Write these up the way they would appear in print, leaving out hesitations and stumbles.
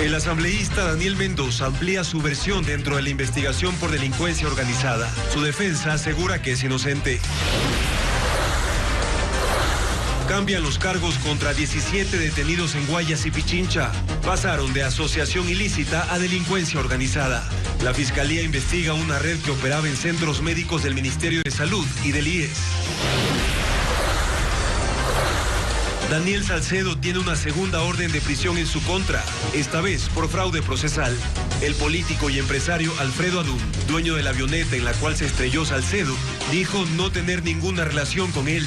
El asambleísta Daniel Mendoza amplía su versión dentro de la investigación por delincuencia organizada. Su defensa asegura que es inocente. Cambian los cargos contra 17 detenidos en Guayas y Pichincha. Pasaron de asociación ilícita a delincuencia organizada. La Fiscalía investiga una red que operaba en centros médicos del Ministerio de Salud y del IES. Daniel Salcedo tiene una segunda orden de prisión en su contra, esta vez por fraude procesal. El político y empresario Alfredo Adún, dueño de la avioneta en la cual se estrelló Salcedo, dijo no tener ninguna relación con él.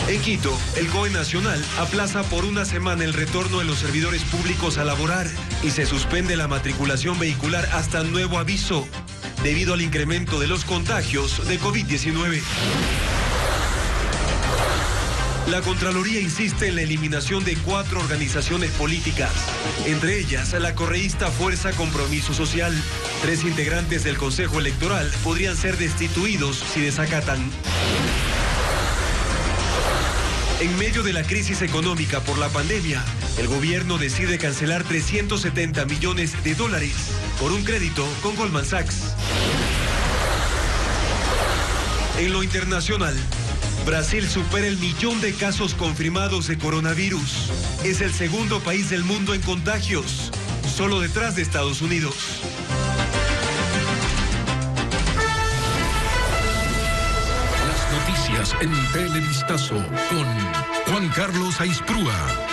En Quito, el COE Nacional aplaza por una semana el retorno de los servidores públicos a laborar y se suspende la matriculación vehicular hasta nuevo aviso, debido al incremento de los contagios de COVID-19. La Contraloría insiste en la eliminación de 4 organizaciones políticas, entre ellas la correísta Fuerza Compromiso Social. 3 integrantes del Consejo Electoral podrían ser destituidos si desacatan. En medio de la crisis económica por la pandemia, el gobierno decide cancelar $370 millones por un crédito con Goldman Sachs. En lo internacional, Brasil supera el 1.000.000 de casos confirmados de coronavirus. Es el segundo país del mundo en contagios, solo detrás de Estados Unidos. Las noticias en Televistazo con Juan Carlos Aisprúa.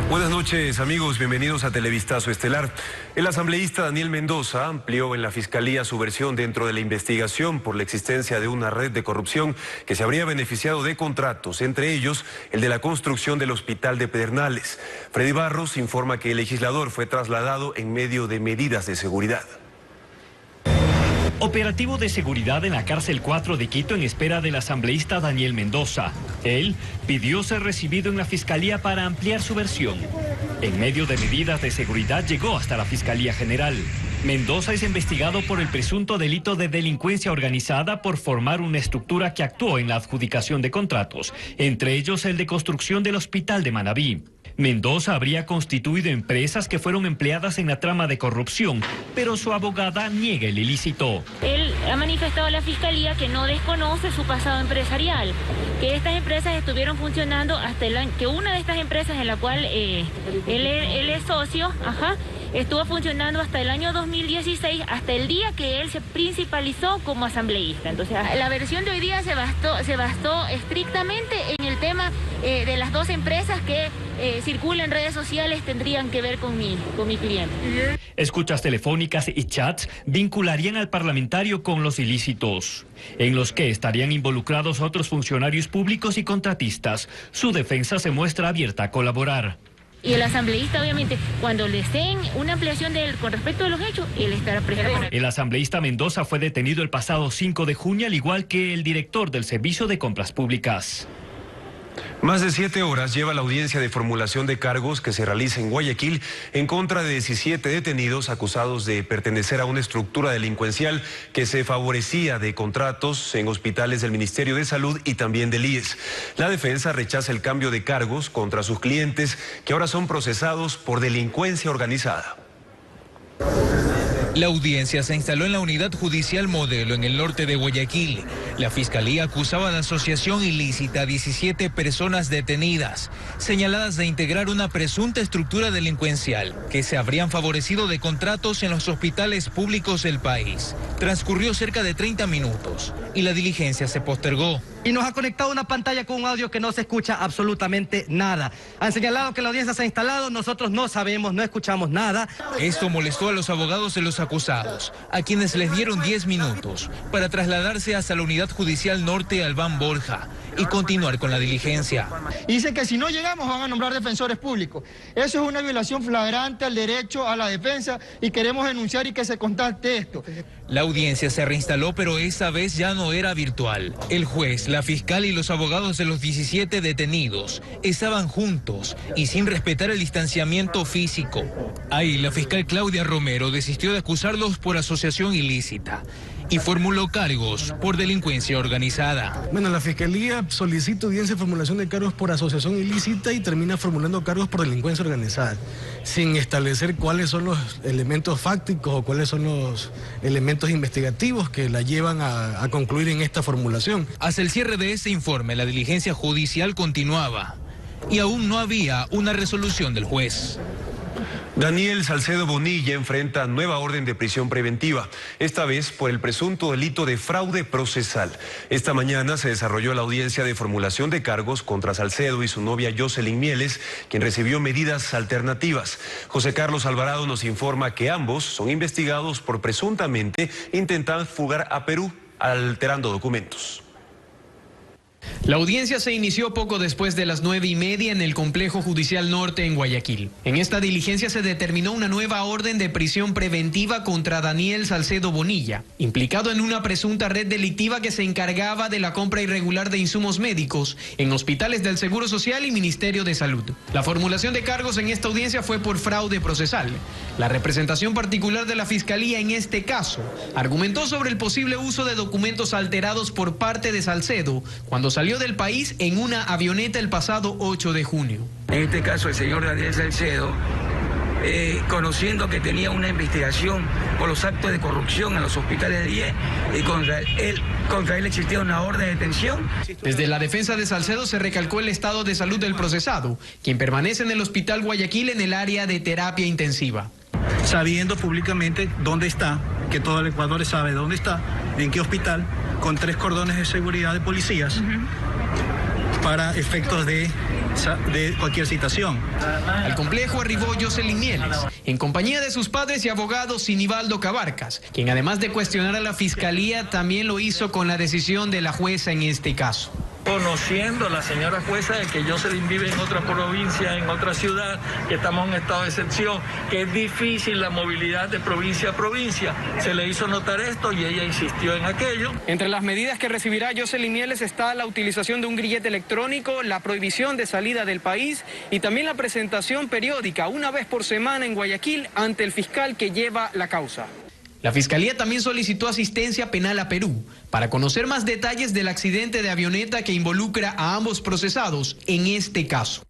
Buenas noches, amigos, bienvenidos a Televistazo Estelar. El asambleísta Daniel Mendoza amplió en la Fiscalía su versión dentro de la investigación por la existencia de una red de corrupción que se habría beneficiado de contratos, entre ellos el de la construcción del Hospital de Pedernales. Freddy Barros informa que el legislador fue trasladado en medio de medidas de seguridad. Operativo de seguridad en la cárcel 4 de Quito en espera del asambleísta Daniel Mendoza. Él pidió ser recibido en la Fiscalía para ampliar su versión. En medio de medidas de seguridad llegó hasta la Fiscalía General. Mendoza es investigado por el presunto delito de delincuencia organizada por formar una estructura que actuó en la adjudicación de contratos, entre ellos el de construcción del Hospital de Manabí. Mendoza habría constituido empresas que fueron empleadas en la trama de corrupción, pero su abogada niega el ilícito. Él ha manifestado a la Fiscalía que no desconoce su pasado empresarial, que estas empresas estuvieron funcionando hasta el año, que una de estas empresas en la cual él es socio, estuvo funcionando hasta el año 2016, hasta el día que él se principalizó como asambleísta. Entonces, la versión de hoy día se bastó estrictamente en el tema de las 2 empresas que circulan en redes sociales tendrían que ver con mi cliente. Escuchas telefónicas y chats vincularían al parlamentario con los ilícitos, en los que estarían involucrados otros funcionarios públicos y contratistas. Su defensa se muestra abierta a colaborar. Y el asambleísta, obviamente, cuando le den una ampliación de él con respecto a los hechos, él estará preparado. El asambleísta Mendoza fue detenido el pasado 5 de junio, al igual que el director del Servicio de Compras Públicas. Más de 7 horas lleva la audiencia de formulación de cargos que se realiza en Guayaquil en contra de 17 detenidos acusados de pertenecer a una estructura delincuencial que se favorecía de contratos en hospitales del Ministerio de Salud y también del IES. La defensa rechaza el cambio de cargos contra sus clientes, que ahora son procesados por delincuencia organizada. La audiencia se instaló en la Unidad Judicial Modelo en el norte de Guayaquil. La Fiscalía acusaba de asociación ilícita a 17 personas detenidas, señaladas de integrar una presunta estructura delincuencial que se habrían favorecido de contratos en los hospitales públicos del país. Transcurrió cerca de 30 minutos y la diligencia se postergó. Y nos ha conectado una pantalla con un audio que no se escucha absolutamente nada. Han señalado que la audiencia se ha instalado, nosotros no sabemos, no escuchamos nada. Esto molestó a los abogados de los acusados, a quienes les dieron 10 minutos para trasladarse hasta la Unidad Judicial Norte Albán Borja y continuar con la diligencia. Dice que si no llegamos van a nombrar defensores públicos. Eso es una violación flagrante al derecho a la defensa y queremos denunciar y que se constate esto. La audiencia se reinstaló, pero esta vez ya no era virtual. El juez, la fiscal y los abogados de los 17 detenidos estaban juntos y sin respetar el distanciamiento físico. Ahí la fiscal Claudia Romero desistió de acusarlos por asociación ilícita y formuló cargos por delincuencia organizada. Bueno, la Fiscalía solicita audiencia de formulación de cargos por asociación ilícita y termina formulando cargos por delincuencia organizada, sin establecer cuáles son los elementos fácticos o cuáles son los elementos investigativos que la llevan a concluir en esta formulación. Hasta el cierre de este informe, la diligencia judicial continuaba y aún no había una resolución del juez. Daniel Salcedo Bonilla enfrenta nueva orden de prisión preventiva, esta vez por el presunto delito de fraude procesal. Esta mañana se desarrolló la audiencia de formulación de cargos contra Salcedo y su novia Jocelyn Mieles, quien recibió medidas alternativas. José Carlos Alvarado nos informa que ambos son investigados por presuntamente intentar fugar a Perú alterando documentos. La audiencia se inició poco después de las 9:30 en el Complejo Judicial Norte en Guayaquil. En esta diligencia se determinó una nueva orden de prisión preventiva contra Daniel Salcedo Bonilla, implicado en una presunta red delictiva que se encargaba de la compra irregular de insumos médicos en hospitales del Seguro Social y Ministerio de Salud. La formulación de cargos en esta audiencia fue por fraude procesal. La representación particular de la Fiscalía en este caso argumentó sobre el posible uso de documentos alterados por parte de Salcedo cuando salió del país en una avioneta el pasado 8 de junio. En este caso, el señor Daniel Salcedo, conociendo que tenía una investigación por los actos de corrupción en los hospitales de IE, y contra él existía una orden de detención. Desde la defensa de Salcedo se recalcó el estado de salud del procesado, quien permanece en el Hospital Guayaquil en el área de terapia intensiva. Sabiendo públicamente dónde está, que todo el Ecuador sabe dónde está, en qué hospital, con 3 cordones de seguridad de policías para efectos de cualquier citación. Al complejo arribó Jocelyn Mieles, en compañía de sus padres y abogados Sinibaldo Cabarcas, quien además de cuestionar a la Fiscalía, también lo hizo con la decisión de la jueza en este caso. Conociendo la señora jueza de que Jocelyn vive en otra provincia, en otra ciudad, que estamos en estado de excepción, que es difícil la movilidad de provincia a provincia, se le hizo notar esto y ella insistió en aquello. Entre las medidas que recibirá Jocelyn Mieles está la utilización de un grillete electrónico, la prohibición de salida del país y también la presentación periódica una vez por semana en Guayaquil ante el fiscal que lleva la causa. La Fiscalía también solicitó asistencia penal a Perú para conocer más detalles del accidente de avioneta que involucra a ambos procesados en este caso.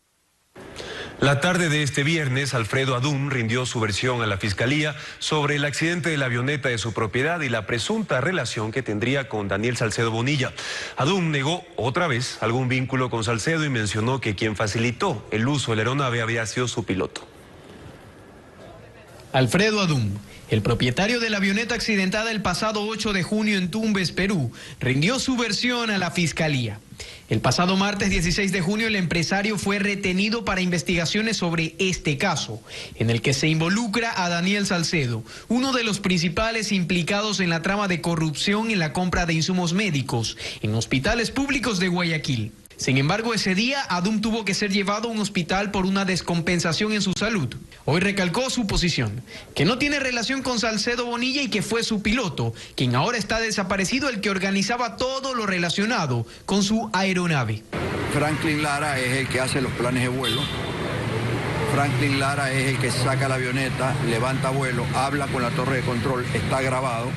La tarde de este viernes, Alfredo Adún rindió su versión a la Fiscalía sobre el accidente de la avioneta de su propiedad y la presunta relación que tendría con Daniel Salcedo Bonilla. Adún negó otra vez algún vínculo con Salcedo y mencionó que quien facilitó el uso de la aeronave había sido su piloto. Alfredo Adún, el propietario de la avioneta accidentada el pasado 8 de junio en Tumbes, Perú, rindió su versión a la Fiscalía. El pasado martes 16 de junio el empresario fue retenido para investigaciones sobre este caso, en el que se involucra a Daniel Salcedo, uno de los principales implicados en la trama de corrupción en la compra de insumos médicos en hospitales públicos de Guayaquil. Sin embargo, ese día, Adún tuvo que ser llevado a un hospital por una descompensación en su salud. Hoy recalcó su posición, que no tiene relación con Salcedo Bonilla y que fue su piloto, quien ahora está desaparecido, el que organizaba todo lo relacionado con su aeronave. Franklin Lara es el que hace los planes de vuelo. Franklin Lara es el que saca la avioneta, levanta vuelo, habla con la torre de control, está grabado.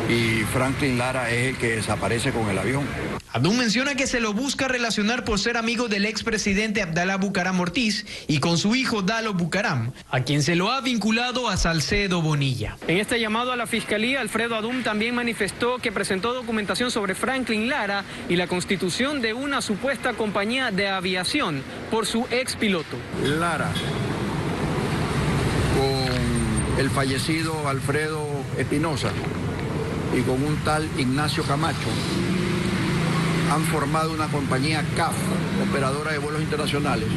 Y Franklin Lara es el que desaparece con el avión. Adún menciona que se lo busca relacionar por ser amigo del expresidente Abdalá Bucaram Ortiz y con su hijo Dalo Bucaram, a quien se lo ha vinculado a Salcedo Bonilla. En este llamado a la Fiscalía, Alfredo Adún también manifestó que presentó documentación sobre Franklin Lara y la constitución de una supuesta compañía de aviación por su expiloto. Lara, con el fallecido Alfredo Espinosa y con un tal Ignacio Camacho, han formado una compañía CAF, operadora de vuelos internacionales,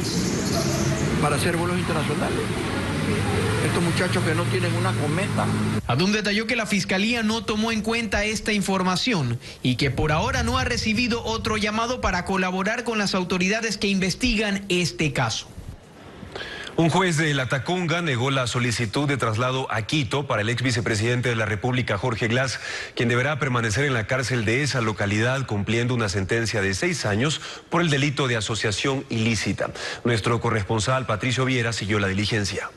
para hacer vuelos internacionales. Estos muchachos que no tienen una cometa. Adún detalló que la Fiscalía no tomó en cuenta esta información y que por ahora no ha recibido otro llamado para colaborar con las autoridades que investigan este caso. Un juez de La Tacunga negó la solicitud de traslado a Quito para el ex vicepresidente de la República, Jorge Glass, quien deberá permanecer en la cárcel de esa localidad cumpliendo una sentencia de 6 años por el delito de asociación ilícita. Nuestro corresponsal Patricio Viera siguió la diligencia.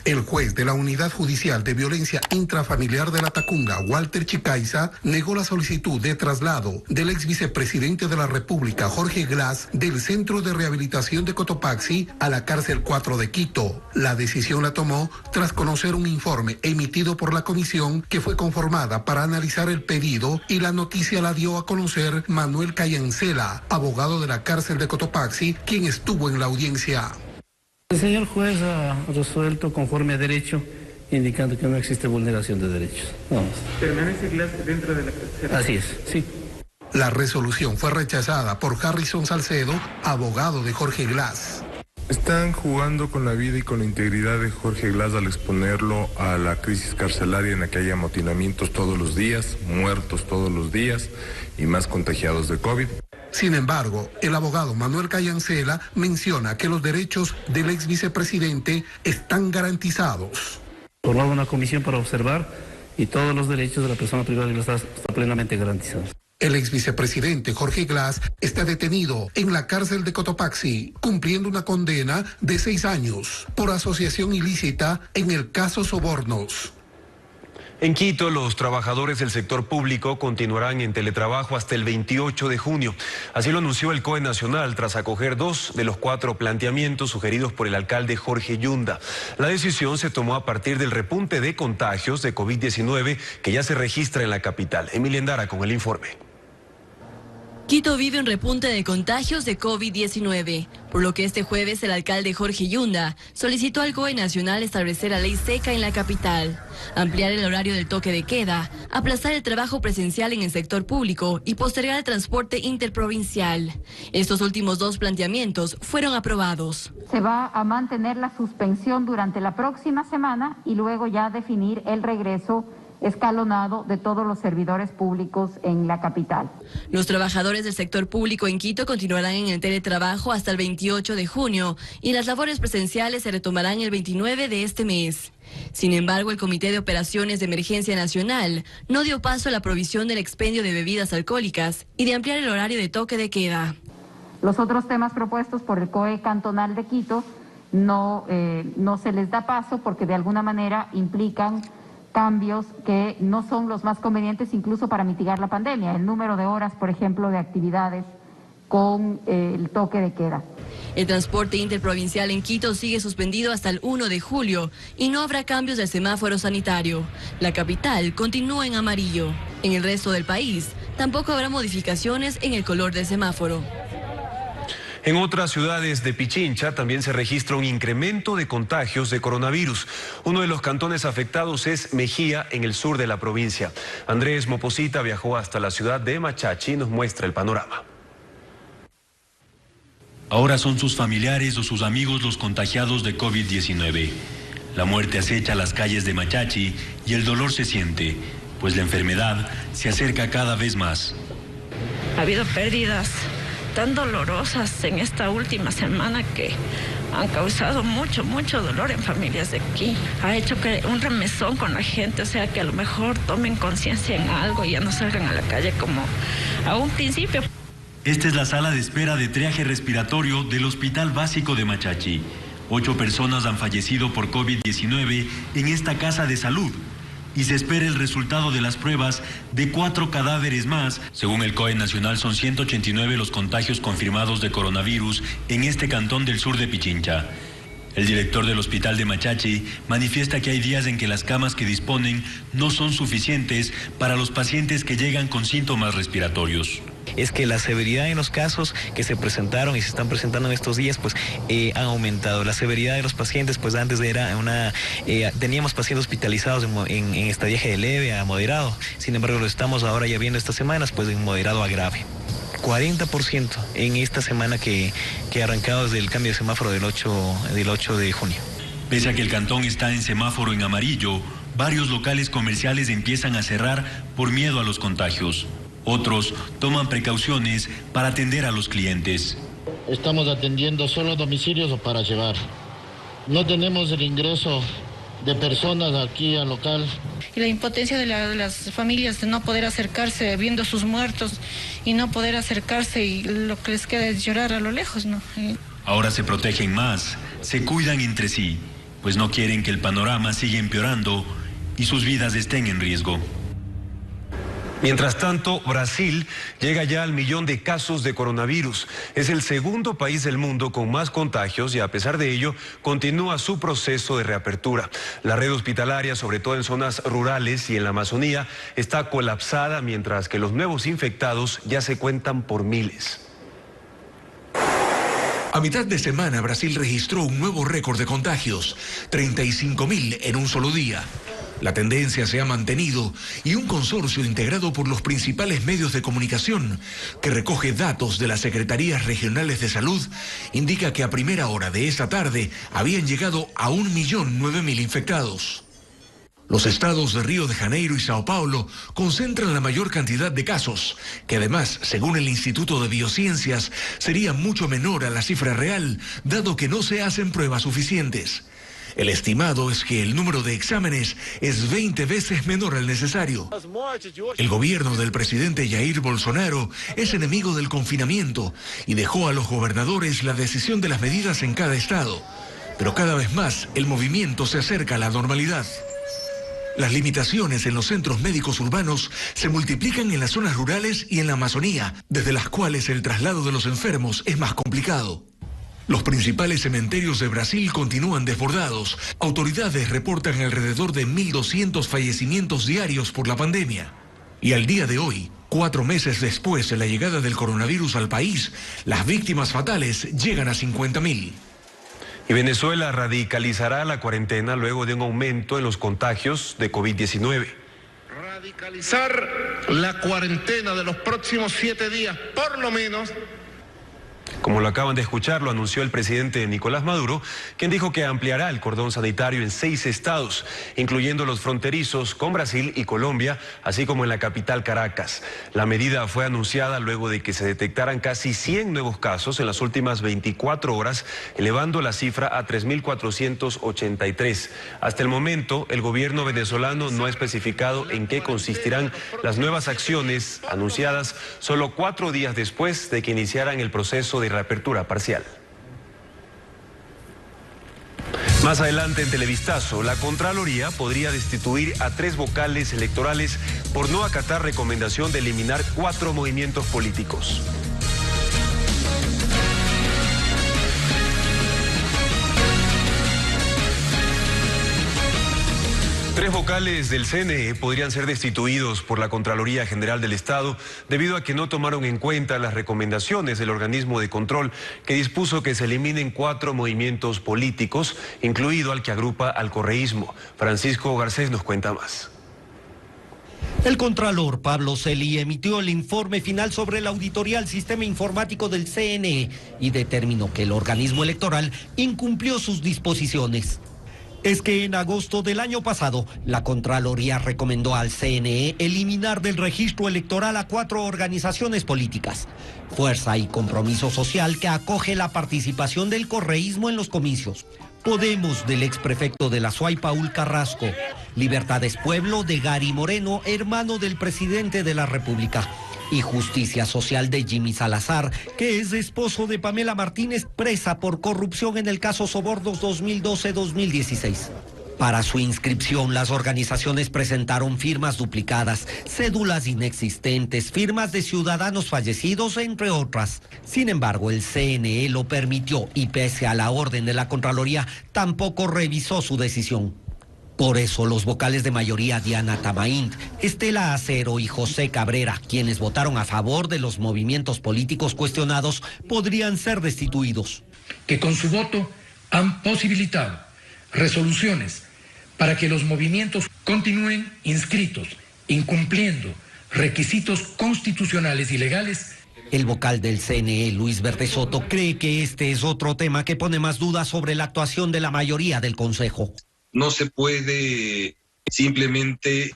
El juez de la Unidad Judicial de Violencia Intrafamiliar de La Tacunga, Walter Chicaiza, negó la solicitud de traslado del ex vicepresidente de la República, Jorge Glass, del Centro de Rehabilitación de Cotopaxi a la Cárcel 4 de Quito. La decisión la tomó tras conocer un informe emitido por la comisión que fue conformada para analizar el pedido, y la noticia la dio a conocer Manuel Cayancela, abogado de la Cárcel de Cotopaxi, quien estuvo en la audiencia. El señor juez ha resuelto conforme a derecho, indicando que no existe vulneración de derechos. Vamos. ¿Permanece Glass dentro de la cárcel? Así es, sí. La resolución fue rechazada por Harrison Salcedo, abogado de Jorge Glass. Están jugando con la vida y con la integridad de Jorge Glass al exponerlo a la crisis carcelaria en la que hay amotinamientos todos los días, muertos todos los días y más contagiados de COVID. Sin embargo, el abogado Manuel Cayancela menciona que los derechos del ex vicepresidente están garantizados. Formado una comisión para observar y todos los derechos de la persona privada de libertad están plenamente garantizados. El ex vicepresidente Jorge Glass está detenido en la cárcel de Cotopaxi, cumpliendo una condena de 6 años por asociación ilícita en el caso Sobornos. En Quito, los trabajadores del sector público continuarán en teletrabajo hasta el 28 de junio. Así lo anunció el COE Nacional tras acoger 2 de los 4 planteamientos sugeridos por el alcalde Jorge Yunda. La decisión se tomó a partir del repunte de contagios de COVID-19 que ya se registra en la capital. Emilia Endara con el informe. Quito vive un repunte de contagios de COVID-19, por lo que este jueves el alcalde Jorge Yunda solicitó al COE Nacional establecer la ley seca en la capital, ampliar el horario del toque de queda, aplazar el trabajo presencial en el sector público y postergar el transporte interprovincial. Estos últimos 2 planteamientos fueron aprobados. Se va a mantener la suspensión durante la próxima semana y luego ya definir el regreso escalonado de todos los servidores públicos en la capital. Los trabajadores del sector público en Quito continuarán en el teletrabajo hasta el 28 de junio y las labores presenciales se retomarán el 29 de este mes. Sin embargo, el Comité de Operaciones de Emergencia Nacional no dio paso a la provisión del expendio de bebidas alcohólicas y de ampliar el horario de toque de queda. Los otros temas propuestos por el COE Cantonal de Quito no se les da paso porque de alguna manera implican cambios que no son los más convenientes incluso para mitigar la pandemia. El número de horas, por ejemplo, de actividades con el toque de queda. El transporte interprovincial en Quito sigue suspendido hasta el 1 de julio y no habrá cambios del semáforo sanitario. La capital continúa en amarillo. En el resto del país tampoco habrá modificaciones en el color del semáforo. En otras ciudades de Pichincha también se registra un incremento de contagios de coronavirus. Uno de los cantones afectados es Mejía, en el sur de la provincia. Andrés Moposita viajó hasta la ciudad de Machachi y nos muestra el panorama. Ahora son sus familiares o sus amigos los contagiados de COVID-19. La muerte acecha las calles de Machachi y el dolor se siente, pues la enfermedad se acerca cada vez más. Ha habido pérdidas tan dolorosas en esta última semana que han causado mucho dolor en familias de aquí. Ha hecho que un remesón con la gente, o sea, que a lo mejor tomen conciencia en algo y ya no salgan a la calle como a un principio. Esta es la sala de espera de triaje respiratorio del Hospital Básico de Machachi. 8 personas han fallecido por COVID-19 en esta casa de salud. Y se espera el resultado de las pruebas de 4 cadáveres más. Según el COE Nacional, son 189 los contagios confirmados de coronavirus en este cantón del sur de Pichincha. El director del hospital de Machachi manifiesta que hay días en que las camas que disponen no son suficientes para los pacientes que llegan con síntomas respiratorios. Es que la severidad en los casos que se presentaron y se están presentando en estos días, pues han aumentado. La severidad de los pacientes, pues antes era teníamos pacientes hospitalizados en estadiaje de leve a moderado. Sin embargo, lo estamos ahora ya viendo estas semanas, pues en moderado a grave. 40% en esta semana que ha arrancado desde el cambio de semáforo del 8 de junio. Pese a que el cantón está en semáforo en amarillo, varios locales comerciales empiezan a cerrar por miedo a los contagios. Otros toman precauciones para atender a los clientes. Estamos atendiendo solo domicilios o para llevar. No tenemos el ingreso de personas aquí al local. Y la impotencia de las familias de no poder acercarse viendo a sus muertos y no poder acercarse y lo que les queda es llorar a lo lejos, ¿no? Ahora se protegen más, se cuidan entre sí pues no quieren que el panorama siga empeorando y sus vidas estén en riesgo. Mientras tanto, Brasil llega ya al 1.000.000 de casos de coronavirus. Es el segundo país del mundo con más contagios y a pesar de ello continúa su proceso de reapertura. La red hospitalaria, sobre todo en zonas rurales y en la Amazonía, está colapsada mientras que los nuevos infectados ya se cuentan por miles. A mitad de semana, Brasil registró un nuevo récord de contagios, 35.000 en un solo día. La tendencia se ha mantenido y un consorcio integrado por los principales medios de comunicación, que recoge datos de las secretarías regionales de salud, indica que a primera hora de esta tarde habían llegado a 1.009.000 infectados. Los estados de Río de Janeiro y Sao Paulo concentran la mayor cantidad de casos, que además, según el Instituto de Biociencias, sería mucho menor a la cifra real, dado que no se hacen pruebas suficientes. El estimado es que el número de exámenes es 20 veces menor al necesario. El gobierno del presidente Jair Bolsonaro es enemigo del confinamiento y dejó a los gobernadores la decisión de las medidas en cada estado. Pero cada vez más el movimiento se acerca a la normalidad. Las limitaciones en los centros médicos urbanos se multiplican en las zonas rurales y en la Amazonía, desde las cuales el traslado de los enfermos es más complicado. Los principales cementerios de Brasil continúan desbordados. Autoridades reportan alrededor de 1.200 fallecimientos diarios por la pandemia. Y al día de hoy, 4 meses después de la llegada del coronavirus al país, las víctimas fatales llegan a 50.000. Y Venezuela radicalizará la cuarentena luego de un aumento en los contagios de COVID-19. Radicalizar la cuarentena de los próximos 7 días, por lo menos. Como lo acaban de escuchar, lo anunció el presidente Nicolás Maduro, quien dijo que ampliará el cordón sanitario en 6 estados, incluyendo los fronterizos con Brasil y Colombia, así como en la capital Caracas. La medida fue anunciada luego de que se detectaran casi 100 nuevos casos en las últimas 24 horas, elevando la cifra a 3.483. Hasta el momento, el gobierno venezolano no ha especificado en qué consistirán las nuevas acciones anunciadas solo 4 días después de que iniciaran el proceso de reapertura parcial. Más adelante en Televistazo, la Contraloría podría destituir a 3 vocales electorales por no acatar recomendación de eliminar 4 movimientos políticos. Tres vocales del CNE podrían ser destituidos por la Contraloría General del Estado debido a que no tomaron en cuenta las recomendaciones del organismo de control que dispuso que se eliminen 4 movimientos políticos, incluido al que agrupa al correísmo. Francisco Garcés nos cuenta más. El contralor Pablo Celi emitió el informe final sobre la auditoría al sistema informático del CNE y determinó que el organismo electoral incumplió sus disposiciones. Es que en agosto del año pasado, la Contraloría recomendó al CNE eliminar del registro electoral a 4 organizaciones políticas. Fuerza y Compromiso Social, que acoge la participación del correísmo en los comicios. Podemos, del exprefecto de la SUAY, Paul Carrasco. Libertades Pueblo, de Gary Moreno, hermano del presidente de la República. Y Justicia Social, de Jimmy Salazar, que es esposo de Pamela Martínez, presa por corrupción en el caso Sobornos 2012-2016. Para su inscripción, las organizaciones presentaron firmas duplicadas, cédulas inexistentes, firmas de ciudadanos fallecidos, entre otras. Sin embargo, el CNE lo permitió y pese a la orden de la Contraloría, tampoco revisó su decisión. Por eso los vocales de mayoría Diana Tamaint, Estela Acero y José Cabrera, quienes votaron a favor de los movimientos políticos cuestionados, podrían ser destituidos. Que con su voto han posibilitado resoluciones para que los movimientos continúen inscritos, incumpliendo requisitos constitucionales y legales. El vocal del CNE, Luis Verde Soto, cree que este es otro tema que pone más dudas sobre la actuación de la mayoría del Consejo. No se puede simplemente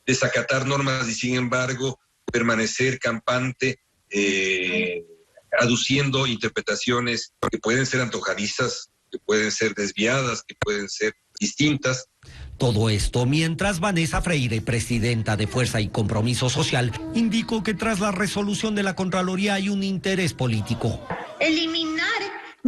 desacatar normas y sin embargo permanecer campante aduciendo interpretaciones que pueden ser antojadizas, que pueden ser desviadas, que pueden ser distintas. Todo esto mientras Vanessa Freire, presidenta de Fuerza y Compromiso Social, indicó que tras la resolución de la Contraloría hay un interés político. Eliminar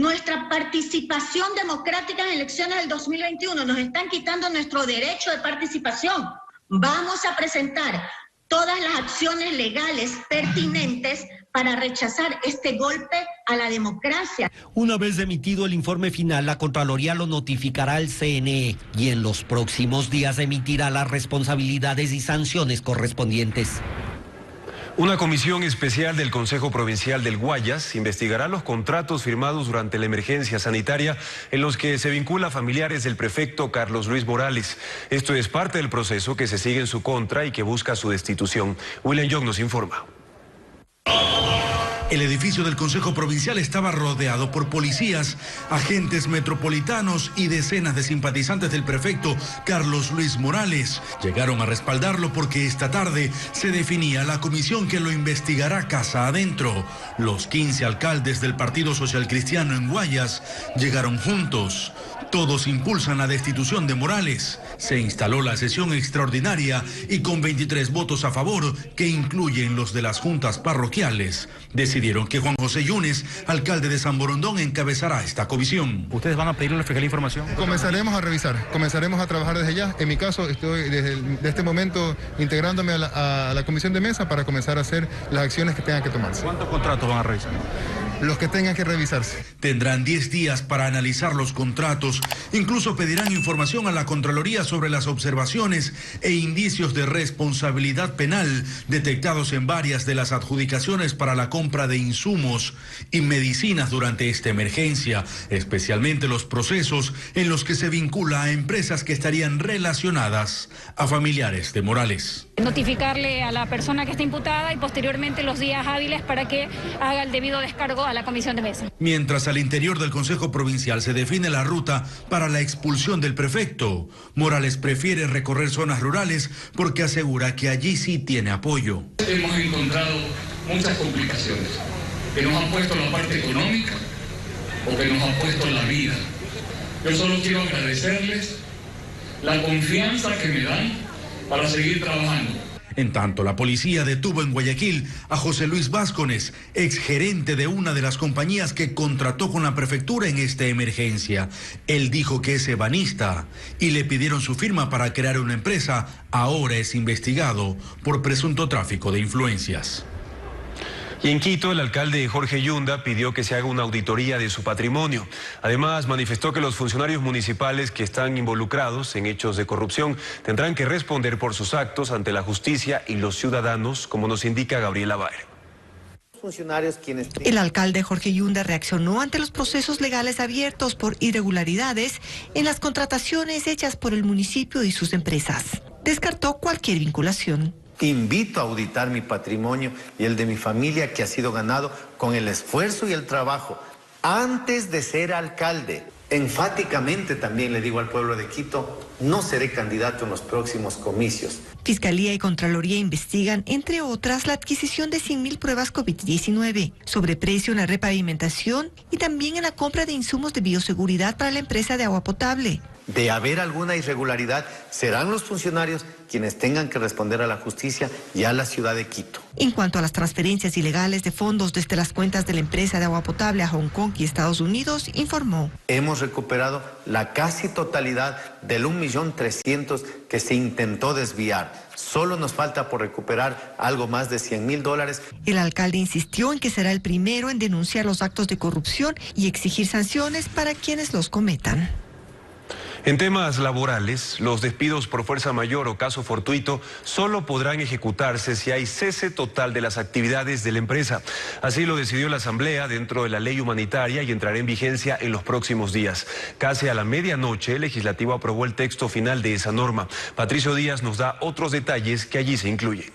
nuestra participación democrática en elecciones del 2021. Nos están quitando nuestro derecho de participación. Vamos a presentar todas las acciones legales pertinentes para rechazar este golpe a la democracia. Una vez emitido el informe final, la Contraloría lo notificará al CNE y en los próximos días emitirá las responsabilidades y sanciones correspondientes. Una comisión especial del Consejo Provincial del Guayas investigará los contratos firmados durante la emergencia sanitaria en los que se vincula a familiares del prefecto Carlos Luis Morales. Esto es parte del proceso que se sigue en su contra y que busca su destitución. William Young nos informa. El edificio del Consejo Provincial estaba rodeado por policías, agentes metropolitanos y decenas de simpatizantes del prefecto Carlos Luis Morales. Llegaron a respaldarlo porque esta tarde se definía la comisión que lo investigará casa adentro. Los 15 alcaldes del Partido Social Cristiano en Guayas llegaron juntos. Todos impulsan la destitución de Morales. Se instaló la sesión extraordinaria y con 23 votos a favor, que incluyen los de las juntas parroquiales, decidieron que Juan José Yunes, alcalde de San Borondón, encabezará esta comisión. ¿Ustedes van a pedirle a la Fiscalía información? Comenzaremos a revisar, comenzaremos a trabajar desde ya. En mi caso, estoy desde este momento integrándome a la comisión de mesa para comenzar a hacer las acciones que tengan que tomarse. ¿Cuántos contratos van a revisar? Los que tengan que revisarse. Tendrán 10 días para analizar los contratos. Incluso pedirán información a la Contraloría sobre las observaciones e indicios de responsabilidad penal detectados en varias de las adjudicaciones para la compra de insumos y medicinas durante esta emergencia, especialmente los procesos en los que se vincula a empresas que estarían relacionadas a familiares de Morales. Notificarle a la persona que está imputada y posteriormente los días hábiles para que haga el debido descargo a la comisión de mesa. Mientras al interior del Consejo Provincial se define la ruta para la expulsión del prefecto, Morales prefiere recorrer zonas rurales porque asegura que allí sí tiene apoyo. Hemos encontrado muchas complicaciones que nos han puesto la parte económica o que nos han puesto la vida. Yo solo quiero agradecerles la confianza que me dan para seguir trabajando. En tanto, la policía detuvo en Guayaquil a José Luis Vázquez, exgerente de una de las compañías que contrató con la prefectura en esta emergencia. Él dijo que es ebanista y le pidieron su firma para crear una empresa. Ahora es investigado por presunto tráfico de influencias. Y en Quito, el alcalde Jorge Yunda pidió que se haga una auditoría de su patrimonio. Además, manifestó que los funcionarios municipales que están involucrados en hechos de corrupción tendrán que responder por sus actos ante la justicia y los ciudadanos, como nos indica Gabriela Baer. El alcalde Jorge Yunda reaccionó ante los procesos legales abiertos por irregularidades en las contrataciones hechas por el municipio y sus empresas. Descartó cualquier vinculación. Invito a auditar mi patrimonio y el de mi familia que ha sido ganado con el esfuerzo y el trabajo antes de ser alcalde. Enfáticamente también le digo al pueblo de Quito, no seré candidato en los próximos comicios. Fiscalía y Contraloría investigan, entre otras, la adquisición de 100.000 pruebas COVID-19, sobreprecio en la repavimentación y también en la compra de insumos de bioseguridad para la empresa de agua potable. De haber alguna irregularidad, serán los funcionarios quienes tengan que responder a la justicia y a la ciudad de Quito. En cuanto a las transferencias ilegales de fondos desde las cuentas de la empresa de agua potable a Hong Kong y Estados Unidos, informó. Hemos recuperado la casi totalidad del 1.300.000 que se intentó desviar. Solo nos falta por recuperar algo más de $100.000. El alcalde insistió en que será el primero en denunciar los actos de corrupción y exigir sanciones para quienes los cometan. En temas laborales, los despidos por fuerza mayor o caso fortuito solo podrán ejecutarse si hay cese total de las actividades de la empresa. Así lo decidió la Asamblea dentro de la ley humanitaria y entrará en vigencia en los próximos días. Casi a la medianoche, el legislativo aprobó el texto final de esa norma. Patricio Díaz nos da otros detalles que allí se incluyen.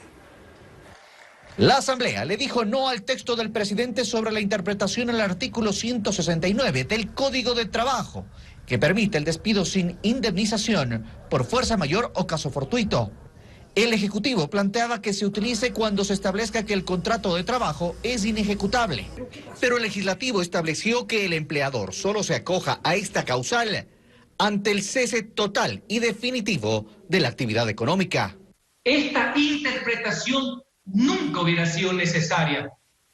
La Asamblea le dijo no al texto del presidente sobre la interpretación al artículo 169 del Código de Trabajo, que permite el despido sin indemnización por fuerza mayor o caso fortuito. El Ejecutivo planteaba que se utilice cuando se establezca que el contrato de trabajo es inejecutable. Pero el Legislativo estableció que el empleador solo se acoja a esta causal ante el cese total y definitivo de la actividad económica. Esta interpretación nunca hubiera sido necesaria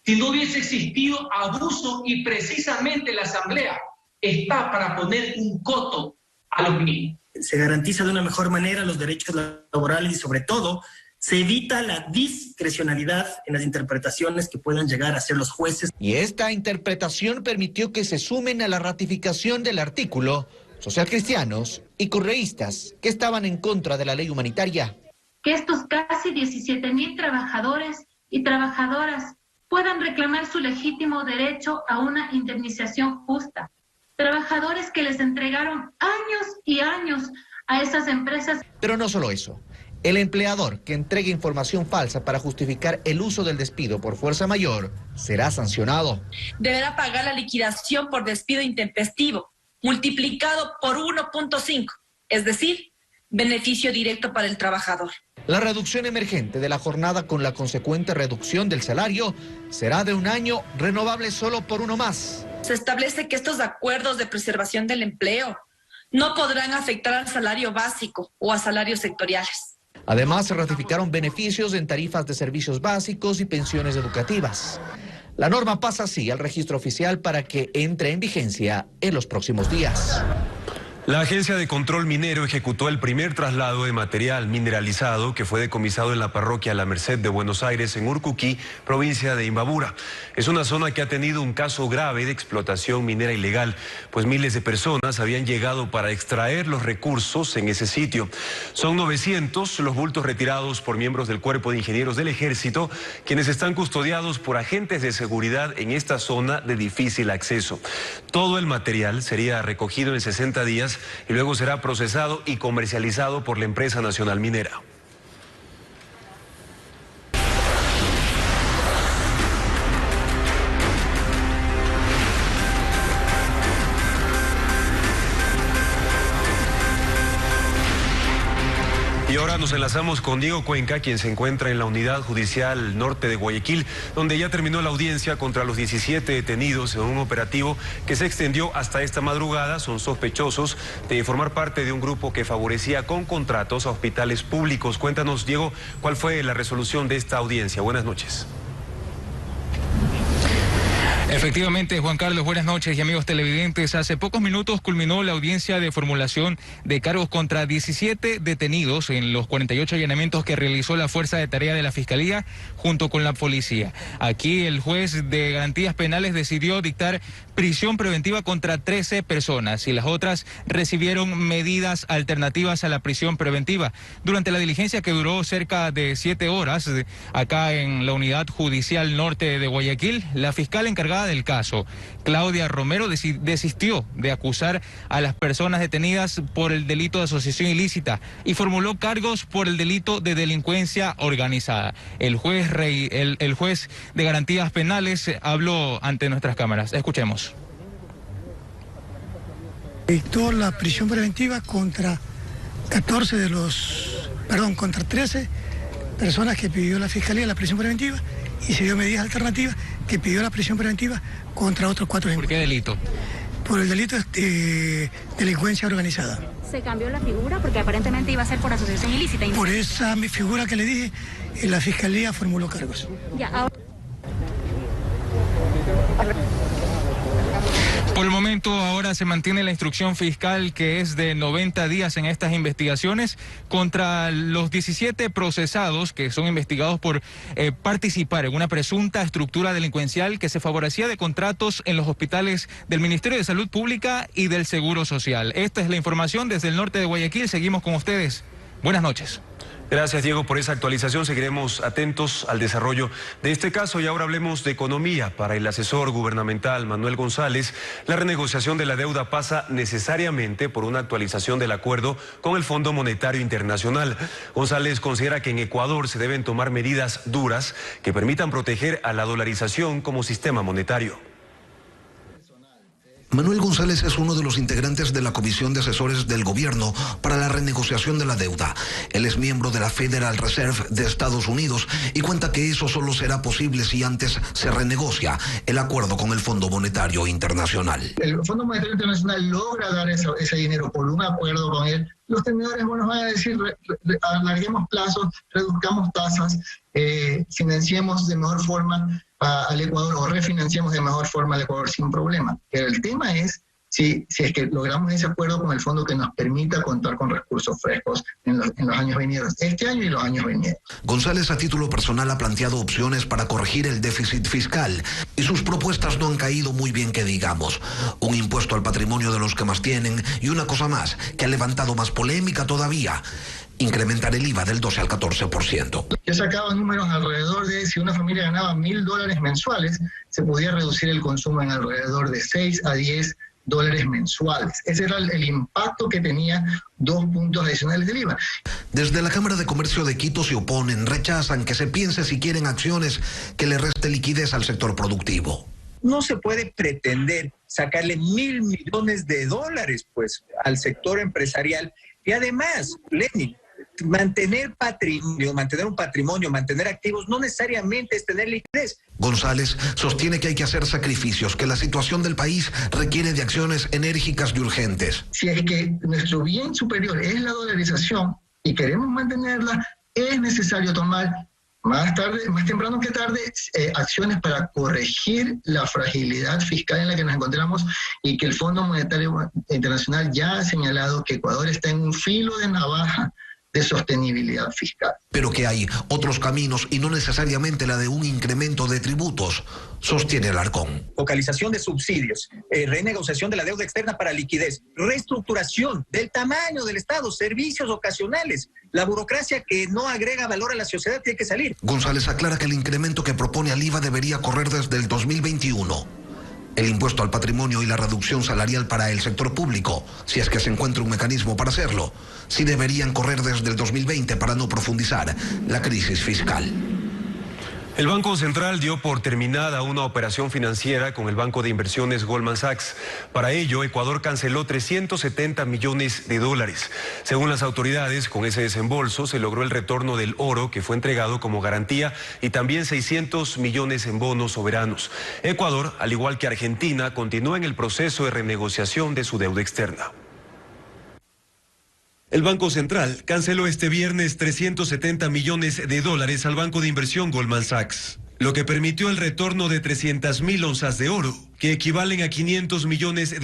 si no hubiese existido abuso y precisamente la Asamblea está para poner un coto a los mismos. Se garantiza de una mejor manera los derechos laborales y sobre todo se evita la discrecionalidad en las interpretaciones que puedan llegar a hacer los jueces. Y esta interpretación permitió que se sumen a la ratificación del artículo socialcristianos y correístas que estaban en contra de la ley humanitaria. Que estos casi 17,000 trabajadores y trabajadoras puedan reclamar su legítimo derecho a una indemnización justa. Trabajadores que les entregaron años y años a esas empresas. Pero no solo eso. El empleador que entregue información falsa para justificar el uso del despido por fuerza mayor será sancionado. Deberá pagar la liquidación por despido intempestivo, multiplicado por 1.5, es decir, beneficio directo para el trabajador. La reducción emergente de la jornada con la consecuente reducción del salario será de 1 año, renovable solo por 1 más. Se establece que estos acuerdos de preservación del empleo no podrán afectar al salario básico o a salarios sectoriales. Además, se ratificaron beneficios en tarifas de servicios básicos y pensiones educativas. La norma pasa así al registro oficial para que entre en vigencia en los próximos días. La Agencia de Control Minero ejecutó el primer traslado de material mineralizado que fue decomisado en la parroquia La Merced de Buenos Aires, en Urcuquí, provincia de Imbabura. Es una zona que ha tenido un caso grave de explotación minera ilegal, pues miles de personas habían llegado para extraer los recursos en ese sitio. Son 900 los bultos retirados por miembros del Cuerpo de Ingenieros del Ejército, quienes están custodiados por agentes de seguridad en esta zona de difícil acceso. Todo el material sería recogido en 60 días y luego será procesado y comercializado por la empresa nacional minera. Y ahora nos enlazamos con Diego Cuenca, quien se encuentra en la Unidad Judicial Norte de Guayaquil, donde ya terminó la audiencia contra los 17 detenidos en un operativo que se extendió hasta esta madrugada. Son sospechosos de formar parte de un grupo que favorecía con contratos a hospitales públicos. Cuéntanos, Diego, ¿cuál fue la resolución de esta audiencia? Buenas noches. Efectivamente, Juan Carlos, buenas noches y amigos televidentes. Hace pocos minutos culminó la audiencia de formulación de cargos contra 17 detenidos en los 48 allanamientos que realizó la Fuerza de Tarea de la Fiscalía junto con la policía. Aquí el juez de garantías penales decidió dictar prisión preventiva contra 13 personas y las otras recibieron medidas alternativas a la prisión preventiva. Durante la diligencia que duró cerca de 7 horas acá en la Unidad Judicial Norte de Guayaquil, la fiscal encargada del caso, Claudia Romero, desistió de acusar a las personas detenidas por el delito de asociación ilícita y formuló cargos por el delito de delincuencia organizada. El juez de garantías penales habló ante nuestras cámaras. Escuchemos. Dictó la prisión preventiva contra contra 13 personas que pidió la Fiscalía la prisión preventiva, y se dio medidas alternativas que pidió la prisión preventiva contra otros 4. ¿Por qué delito? Por el delito de delincuencia organizada. ¿Se cambió la figura? Porque aparentemente iba a ser por asociación ilícita. Por esa figura que le dije, la Fiscalía formuló cargos. Ya, ahora... Por el momento ahora se mantiene la instrucción fiscal que es de 90 días en estas investigaciones contra los 17 procesados que son investigados por participar en una presunta estructura delincuencial que se favorecía de contratos en los hospitales del Ministerio de Salud Pública y del Seguro Social. Esta es la información desde el norte de Guayaquil. Seguimos con ustedes. Buenas noches. Gracias, Diego, por esa actualización. Seguiremos atentos al desarrollo de este caso y ahora hablemos de economía. Para el asesor gubernamental Manuel González, la renegociación de la deuda pasa necesariamente por una actualización del acuerdo con el Fondo Monetario Internacional. González considera que en Ecuador se deben tomar medidas duras que permitan proteger a la dolarización como sistema monetario. Manuel González es uno de los integrantes de la Comisión de Asesores del Gobierno para la renegociación de la deuda. Él es miembro de la Federal Reserve de Estados Unidos y cuenta que eso solo será posible si antes se renegocia el acuerdo con el Fondo Monetario Internacional. El Fondo Monetario Internacional logra dar ese dinero por un acuerdo con él, los tenedores nos van a decir, alarguemos plazos, reduzcamos tasas, financiemos de mejor forma al Ecuador o refinanciemos de mejor forma al Ecuador sin problema. Pero el tema es si es que logramos ese acuerdo con el fondo que nos permita contar con recursos frescos en los años venideros, este año y los años venideros. González a título personal ha planteado opciones para corregir el déficit fiscal y sus propuestas no han caído muy bien que digamos. Un impuesto al patrimonio de los que más tienen y una cosa más que ha levantado más polémica todavía: incrementar el IVA del 12 al 14%. Yo sacaba números alrededor de, si una familia ganaba $1.000 mensuales, se podía reducir el consumo en alrededor de 6 a 10 dólares mensuales. Ese era el impacto que tenía 2 puntos adicionales del IVA. Desde la Cámara de Comercio de Quito se oponen, rechazan que se piense si quieren acciones que le reste liquidez al sector productivo. No se puede pretender sacarle $1.000 millones pues al sector empresarial. Y además, Lenin, mantener un patrimonio, mantener activos, no necesariamente es tener liquidez. González sostiene que hay que hacer sacrificios, que la situación del país requiere de acciones enérgicas y urgentes. Si es que nuestro bien superior es la dolarización y queremos mantenerla, es necesario tomar más temprano que tarde, acciones para corregir la fragilidad fiscal en la que nos encontramos y que el Fondo Monetario Internacional ya ha señalado que Ecuador está en un filo de navaja de sostenibilidad fiscal. Pero que hay otros caminos y no necesariamente la de un incremento de tributos, sostiene Alarcón. Focalización de subsidios, renegociación de la deuda externa para liquidez, reestructuración del tamaño del Estado, servicios ocasionales. La burocracia que no agrega valor a la sociedad tiene que salir. González aclara que el incremento que propone al IVA debería correr desde el 2021. El impuesto al patrimonio y la reducción salarial para el sector público, si es que se encuentra un mecanismo para hacerlo, sí deberían correr desde el 2020 para no profundizar la crisis fiscal. El Banco Central dio por terminada una operación financiera con el banco de inversiones Goldman Sachs. Para ello, Ecuador canceló $370 millones. Según las autoridades, con ese desembolso se logró el retorno del oro que fue entregado como garantía y también 600 millones en bonos soberanos. Ecuador, al igual que Argentina, continúa en el proceso de renegociación de su deuda externa. El Banco Central canceló este viernes $370 millones al banco de inversión Goldman Sachs, lo que permitió el retorno de 300.000 onzas de oro, que equivalen a $500 millones,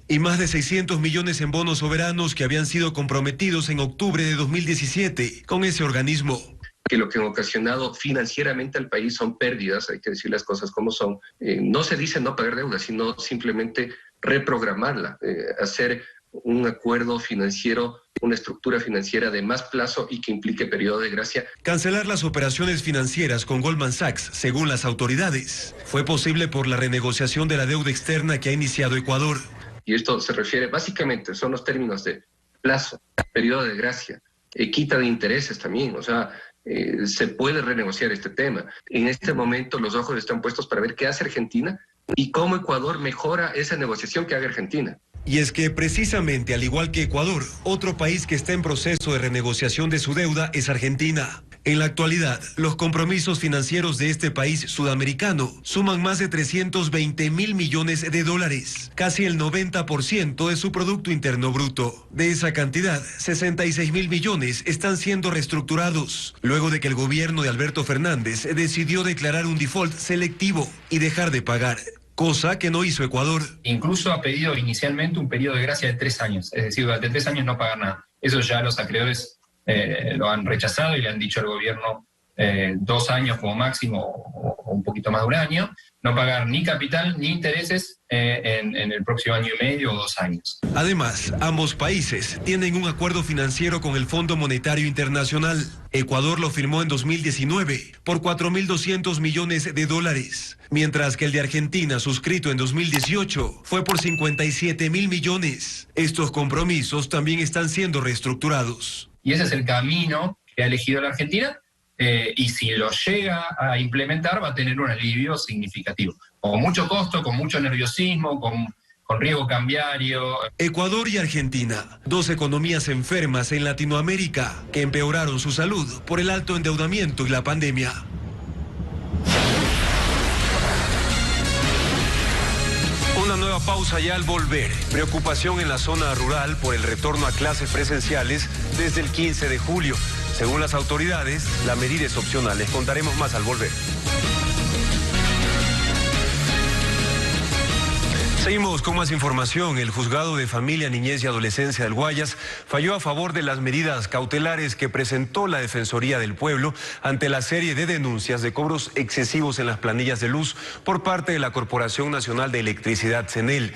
y más de 600 millones en bonos soberanos que habían sido comprometidos en octubre de 2017 con ese organismo. Que lo que han ocasionado financieramente al país son pérdidas, hay que decir las cosas como son. No se dice no pagar deuda, sino simplemente reprogramarla, hacer un acuerdo financiero, una estructura financiera de más plazo y que implique periodo de gracia. Cancelar las operaciones financieras con Goldman Sachs, según las autoridades, fue posible por la renegociación de la deuda externa que ha iniciado Ecuador. Y esto se refiere básicamente, son los términos de plazo, periodo de gracia, quita de intereses también, o sea, se puede renegociar este tema. En este momento los ojos están puestos para ver qué hace Argentina y cómo Ecuador mejora esa negociación que haga Argentina. Y es que precisamente, al igual que Ecuador, otro país que está en proceso de renegociación de su deuda es Argentina. En la actualidad, los compromisos financieros de este país sudamericano suman más de $320.000 millones, casi el 90% de su Producto Interno Bruto. De esa cantidad, 66.000 millones están siendo reestructurados, luego de que el gobierno de Alberto Fernández decidió declarar un default selectivo y dejar de pagar. Cosa que no hizo Ecuador. Incluso ha pedido inicialmente un periodo de gracia de 3 años, es decir, durante 3 años no pagar nada. Eso ya los acreedores lo han rechazado y le han dicho al gobierno 2 años como máximo o un poquito más de 1 año, no pagar ni capital ni intereses en el próximo año y medio o 2 años. Además, ambos países tienen un acuerdo financiero con el Fondo Monetario Internacional. Ecuador lo firmó en 2019 por $4.200 millones, mientras que el de Argentina, suscrito en 2018, fue por $57.000 millones. Estos compromisos también están siendo reestructurados. Y ese es el camino que ha elegido la Argentina. Y si lo llega a implementar va a tener un alivio significativo, con mucho costo, con mucho nerviosismo, con riesgo cambiario. Ecuador y Argentina, 2 economías enfermas en Latinoamérica que empeoraron su salud por el alto endeudamiento y la pandemia. Una nueva pausa ya al volver. Preocupación en la zona rural por el retorno a clases presenciales desde el 15 de julio. Según las autoridades, la medida es opcional. Les contaremos más al volver. Seguimos con más información. El Juzgado de Familia, Niñez y Adolescencia del Guayas falló a favor de las medidas cautelares que presentó la Defensoría del Pueblo ante la serie de denuncias de cobros excesivos en las planillas de luz por parte de la Corporación Nacional de Electricidad, CENEL.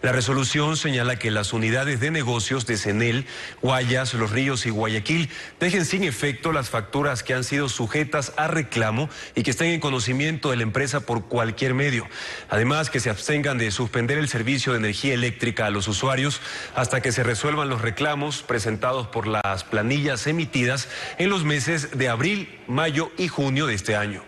La resolución señala que las unidades de negocios de CENEL, Guayas, Los Ríos y Guayaquil dejen sin efecto las facturas que han sido sujetas a reclamo y que estén en conocimiento de la empresa por cualquier medio. Además, que se abstengan de suspender el servicio de energía eléctrica a los usuarios hasta que se resuelvan los reclamos presentados por las planillas emitidas en los meses de abril, mayo y junio de este año.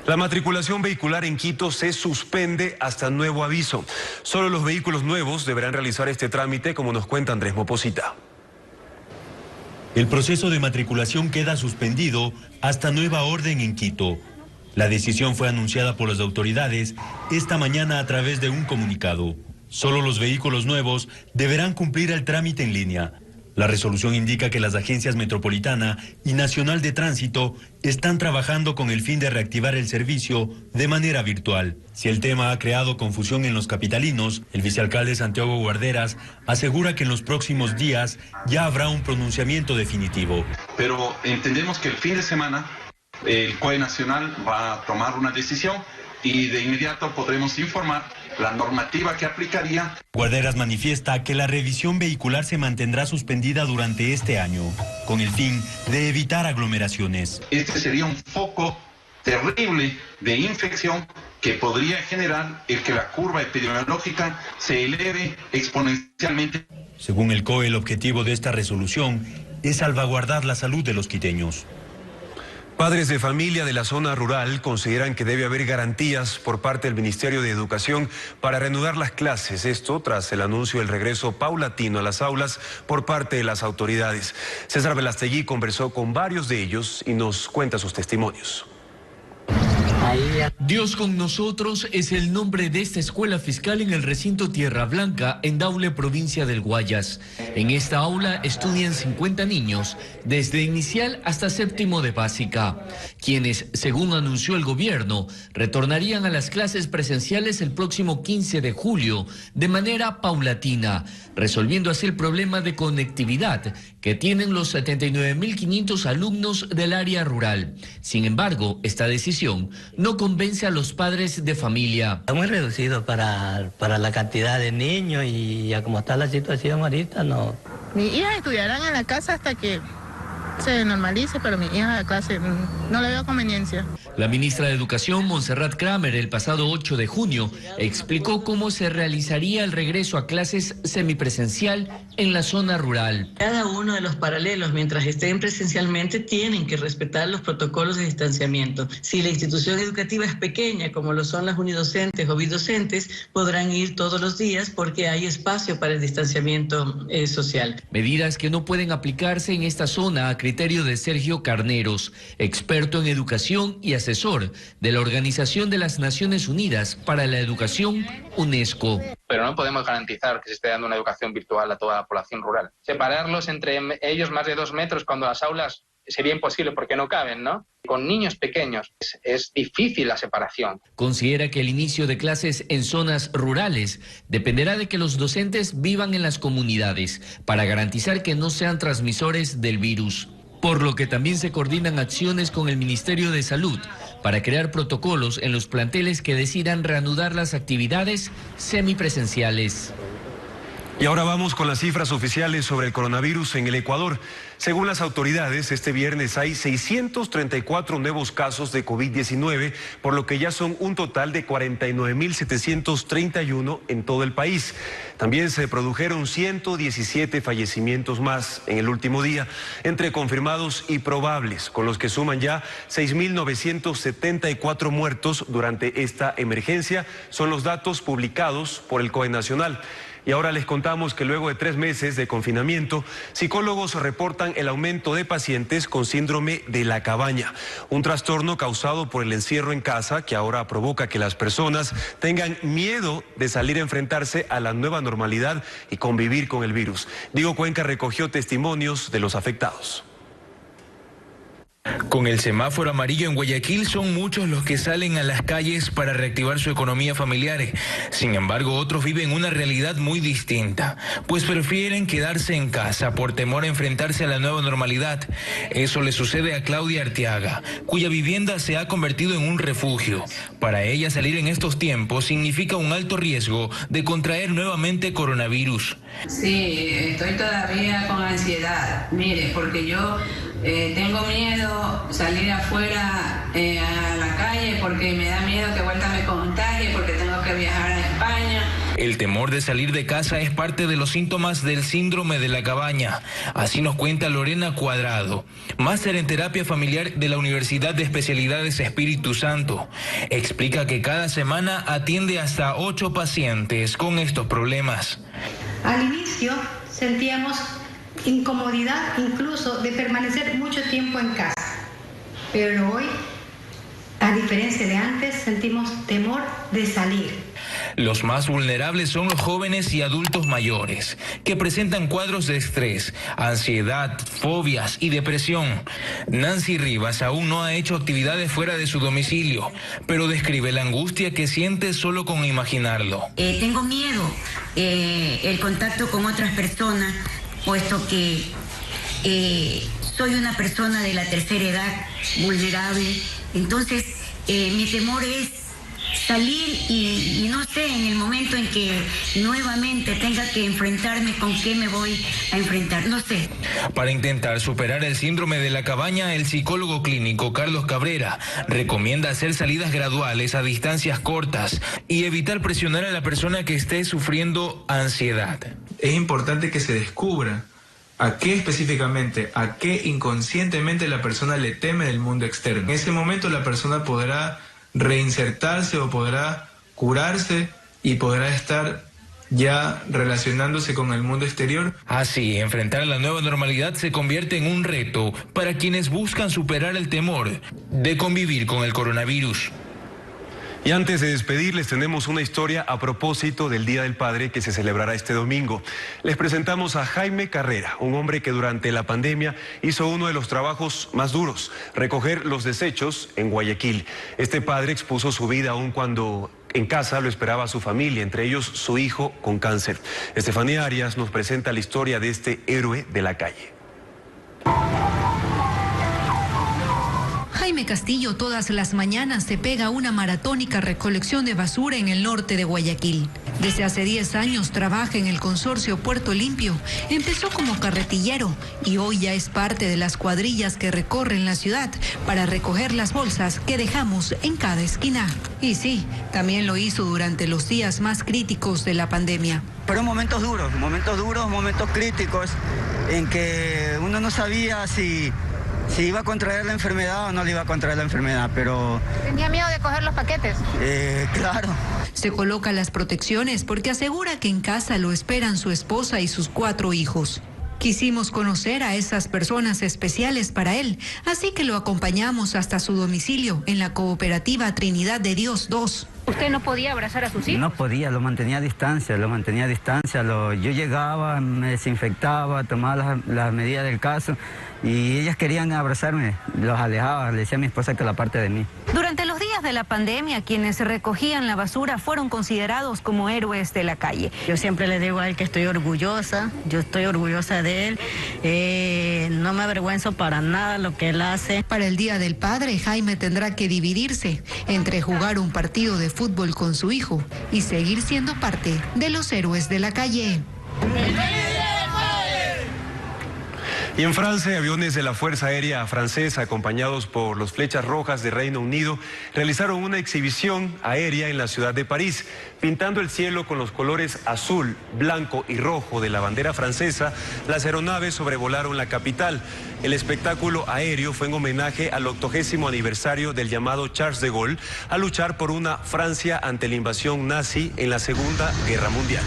La matriculación vehicular en Quito se suspende hasta nuevo aviso. Solo los vehículos nuevos deberán realizar este trámite, como nos cuenta Andrés Moposita. El proceso de matriculación queda suspendido hasta nueva orden en Quito. La decisión fue anunciada por las autoridades esta mañana a través de un comunicado. Solo los vehículos nuevos deberán cumplir el trámite en línea. La resolución indica que las agencias Metropolitana y Nacional de Tránsito están trabajando con el fin de reactivar el servicio de manera virtual. Si el tema ha creado confusión en los capitalinos, el vicealcalde Santiago Guarderas asegura que en los próximos días ya habrá un pronunciamiento definitivo. Pero entendemos que el fin de semana el COE Nacional va a tomar una decisión y de inmediato podremos informar la normativa que aplicaría. Guarderas manifiesta que la revisión vehicular se mantendrá suspendida durante este año, con el fin de evitar aglomeraciones. Este sería un foco terrible de infección que podría generar el que la curva epidemiológica se eleve exponencialmente. Según el COE, el objetivo de esta resolución es salvaguardar la salud de los quiteños. Padres de familia de la zona rural consideran que debe haber garantías por parte del Ministerio de Educación para reanudar las clases. Esto tras el anuncio del regreso paulatino a las aulas por parte de las autoridades. César Velastegui conversó con varios de ellos y nos cuenta sus testimonios. Dios con nosotros es el nombre de esta escuela fiscal en el recinto Tierra Blanca, en Daule, provincia del Guayas. En esta aula estudian 50 niños, desde inicial hasta séptimo de básica, quienes, según anunció el gobierno, retornarían a las clases presenciales el próximo 15 de julio, de manera paulatina, resolviendo así el problema de conectividad que tienen los 79.500 alumnos del área rural. Sin embargo, esta decisión no convence a los padres de familia. Está muy reducido para la cantidad de niños y ya como está la situación ahorita, no. Mis hijas estudiarán en la casa hasta que se normalice, pero mi hija de clase no le veo conveniencia. La ministra de Educación, Montserrat Kramer, el pasado 8 de junio, explicó cómo se realizaría el regreso a clases semipresencial en la zona rural. Cada uno de los paralelos, mientras estén presencialmente, tienen que respetar los protocolos de distanciamiento. Si la institución educativa es pequeña, como lo son las unidocentes o bidocentes, podrán ir todos los días porque hay espacio para el distanciamiento social. Medidas que no pueden aplicarse en esta zona a criterio de Sergio Carneros, experto en educación y asesor de la Organización de las Naciones Unidas para la Educación, UNESCO. Pero no podemos garantizar que se esté dando una educación virtual a toda la población rural. Separarlos entre ellos más de 2 metros cuando las aulas sería imposible porque no caben, ¿no? Con niños pequeños es difícil la separación. Considera que el inicio de clases en zonas rurales dependerá de que los docentes vivan en las comunidades para garantizar que no sean transmisores del virus. Por lo que también se coordinan acciones con el Ministerio de Salud para crear protocolos en los planteles que decidan reanudar las actividades semipresenciales. Y ahora vamos con las cifras oficiales sobre el coronavirus en el Ecuador. Según las autoridades, este viernes hay 634 nuevos casos de COVID-19, por lo que ya son un total de 49.731 en todo el país. También se produjeron 117 fallecimientos más en el último día, entre confirmados y probables, con los que suman ya 6.974 muertos durante esta emergencia. Son los datos publicados por el COE Nacional. Y ahora les contamos que luego de 3 meses de confinamiento, psicólogos reportan el aumento de pacientes con síndrome de la cabaña, un trastorno causado por el encierro en casa que ahora provoca que las personas tengan miedo de salir a enfrentarse a la nueva normalidad y convivir con el virus. Diego Cuenca recogió testimonios de los afectados. Con el semáforo amarillo en Guayaquil son muchos los que salen a las calles para reactivar su economía familiar. Sin embargo, otros viven una realidad muy distinta, pues prefieren quedarse en casa por temor a enfrentarse a la nueva normalidad. Eso le sucede a Claudia Arteaga, cuya vivienda se ha convertido en un refugio. Para ella, salir en estos tiempos significa un alto riesgo de contraer nuevamente coronavirus. Sí, estoy todavía con ansiedad. Mire, porque yo tengo miedo salir afuera a la calle porque me da miedo que vuelta me contagie porque tengo que viajar a España. El temor de salir de casa es parte de los síntomas del síndrome de la cabaña. Así nos cuenta Lorena Cuadrado, máster en terapia familiar de la Universidad de Especialidades Espíritu Santo. Explica que cada semana atiende hasta 8 pacientes con estos problemas. Al inicio sentíamos incomodidad incluso de permanecer mucho tiempo en casa, pero hoy, a diferencia de antes, sentimos temor de salir. Los más vulnerables son los jóvenes y adultos mayores, que presentan cuadros de estrés, ansiedad, fobias y depresión. Nancy Rivas aún no ha hecho actividades fuera de su domicilio, pero describe la angustia que siente solo con imaginarlo. Tengo miedo, el contacto con otras personas, puesto que soy una persona de la tercera edad, vulnerable. Entonces, mi temor es salir y no sé, en el momento en que nuevamente tenga que enfrentarme, ¿con qué me voy a enfrentar? No sé. Para intentar superar el síndrome de la cabaña, el psicólogo clínico Carlos Cabrera recomienda hacer salidas graduales a distancias cortas y evitar presionar a la persona que esté sufriendo ansiedad. Es importante que se descubra a qué específicamente, a qué inconscientemente la persona le teme del mundo externo. En ese momento la persona podrá reinsertarse o podrá curarse y podrá estar ya relacionándose con el mundo exterior. Así, enfrentar la nueva normalidad se convierte en un reto para quienes buscan superar el temor de convivir con el coronavirus. Y antes de despedirles, tenemos una historia a propósito del Día del Padre que se celebrará este domingo. Les presentamos a Jaime Carrera, un hombre que durante la pandemia hizo uno de los trabajos más duros, recoger los desechos en Guayaquil. Este padre expuso su vida aún cuando en casa lo esperaba su familia, entre ellos su hijo con cáncer. Estefanía Arias nos presenta la historia de este héroe de la calle. Jaime Castillo todas las mañanas se pega a una maratónica recolección de basura en el norte de Guayaquil. Desde hace 10 años trabaja en el consorcio Puerto Limpio. Empezó como carretillero y hoy ya es parte de las cuadrillas que recorren la ciudad para recoger las bolsas que dejamos en cada esquina. Y sí, también lo hizo durante los días más críticos de la pandemia. Fueron momentos duros, momentos críticos en que uno no sabía si iba a contraer la enfermedad o no le iba a contraer la enfermedad, pero... ¿Tenía miedo de coger los paquetes? Claro. Se coloca las protecciones porque asegura que en casa lo esperan su esposa y sus 4 hijos. Quisimos conocer a esas personas especiales para él, así que lo acompañamos hasta su domicilio en la cooperativa Trinidad de Dios 2. ¿Usted no podía abrazar a sus hijos? No podía, lo mantenía a distancia. Yo llegaba, me desinfectaba, tomaba las medidas del caso y ellas querían abrazarme, los alejaba, le decía a mi esposa que la parte de mí. Durante los días de la pandemia, quienes recogían la basura fueron considerados como héroes de la calle. Yo siempre le digo a él que estoy orgullosa de él, no me avergüenzo para nada lo que él hace. Para el Día del Padre, Jaime tendrá que dividirse entre jugar un partido de fútbol con su hijo y seguir siendo parte de los héroes de la calle. Y en Francia, aviones de la Fuerza Aérea Francesa, acompañados por los Flechas Rojas de Reino Unido, realizaron una exhibición aérea en la ciudad de París, pintando el cielo con los colores azul, blanco y rojo de la bandera francesa. Las aeronaves sobrevolaron la capital. El espectáculo aéreo fue en homenaje al 80º aniversario del llamado Charles de Gaulle a luchar por una Francia ante la invasión nazi en la Segunda Guerra Mundial.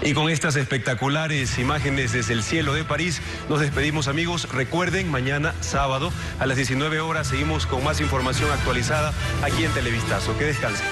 Y con estas espectaculares imágenes desde el cielo de París, nos despedimos, amigos. Recuerden, mañana sábado a las 19 horas seguimos con más información actualizada aquí en Televistazo. Que descansen.